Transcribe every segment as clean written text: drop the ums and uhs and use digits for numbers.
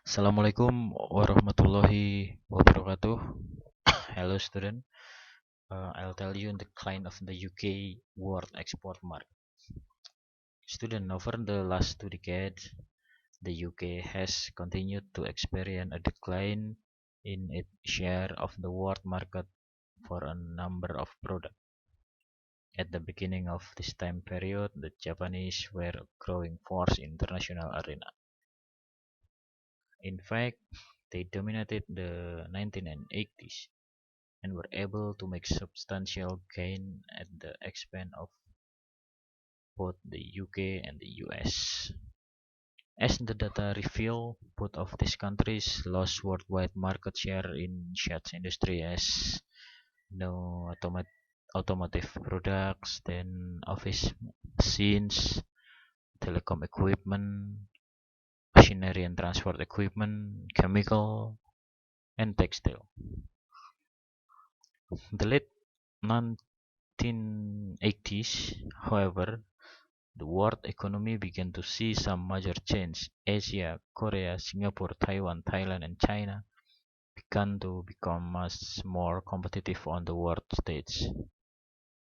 Assalamualaikum warahmatullahi wabarakatuh. Hello, student. I'll tell you the decline of the UK world export market. Student, over the last 2 decades, the UK has continued to experience a decline in its share of the world market for a number of products. At the beginning of this time period, the Japanese were a growing force in international arena. In fact, they dominated the 1980s and were able to make substantial gain at the expense of both the UK and the US. As the data reveal, both of these countries lost worldwide market share in such industry as no automotive products, then office machines, telecom equipment, machinery and transport equipment, chemical, and textile. The late 1980s, however, the world economy began to see some major change. Asia, Korea, Singapore, Taiwan, Thailand, and China began to become much more competitive on the world stage.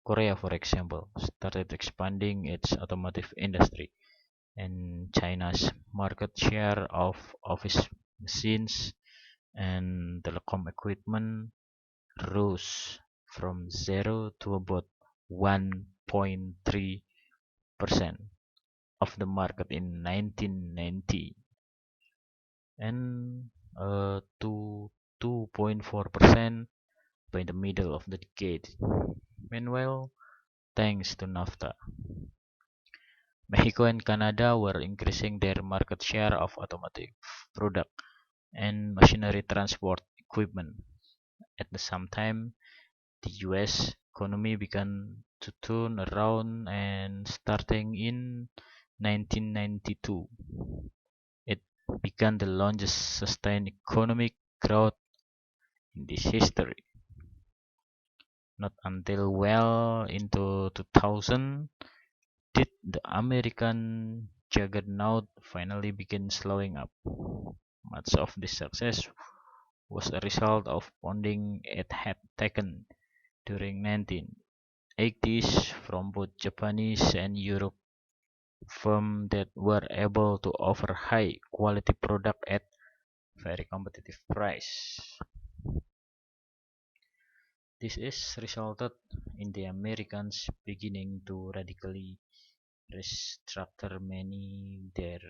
Korea, for example, started expanding its automotive industry, and China's market share of office machines and telecom equipment rose from 0 to about 1.3% of the market in 1990 and to 2.4% by the middle of the decade. Meanwhile, thanks to NAFTA, Mexico and Canada were increasing their market share of automotive product and machinery transport equipment. At the same time, the US economy began to turn around and starting in 1992, it began the longest sustained economic growth in this history. Not until well into 2000 did the American juggernaut finally begin slowing up. Much of this success was a result of funding it had taken during 1980s from both Japanese and Europe firms that were able to offer high quality product at very competitive price. This is resulted in the Americans beginning to radically restructure many their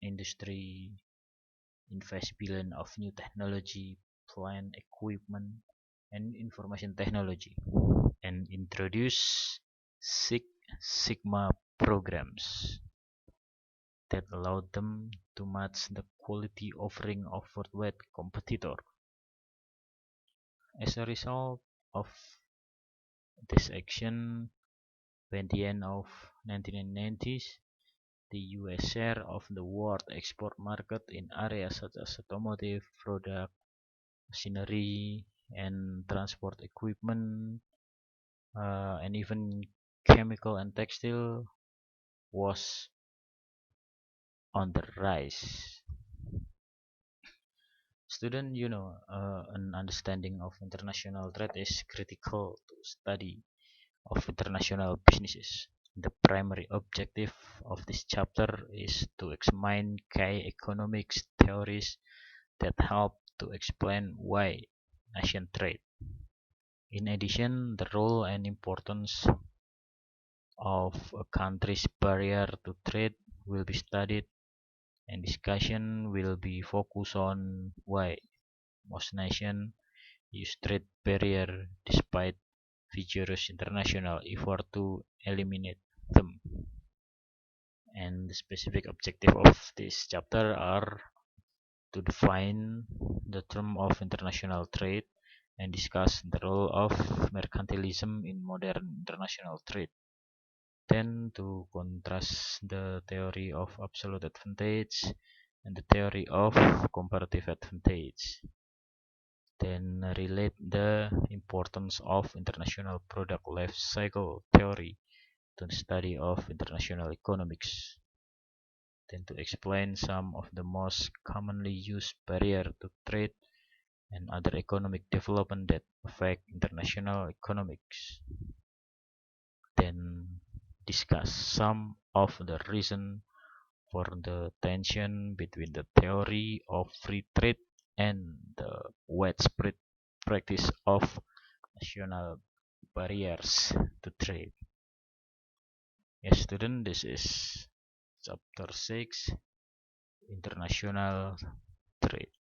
industry, invest billion of new technology, plant equipment, and information technology, and introduce Six Sigma programs that allowed them to match the quality offering of worldwide competitor. As a result of this action, by the end of 1990s, the US share of the world export market in areas such as automotive, product, machinery, and transport equipment, and even chemical and textile was on the rise. Student, an understanding of international trade is critical to study of international businesses. The primary objective of this chapter is to examine key economics theories that help to explain why nation trade. In addition, the role and importance of a country's barrier to trade will be studied, and discussion will be focused on why most nations use trade barrier despite vigorous international effort to eliminate them. And the specific objective of this chapter are to define the term of international trade and discuss the role of mercantilism in modern international trade. Then to contrast the theory of absolute advantage and the theory of comparative advantage. Then relate the importance of international product life cycle theory to the study of international economics. then to explain some of the most commonly used barriers to trade and other economic development that affect international economics, then discuss some of the reason for the tension between the theory of free trade and the widespread practice of national barriers to trade. Yes, student, this is chapter 6, international trade.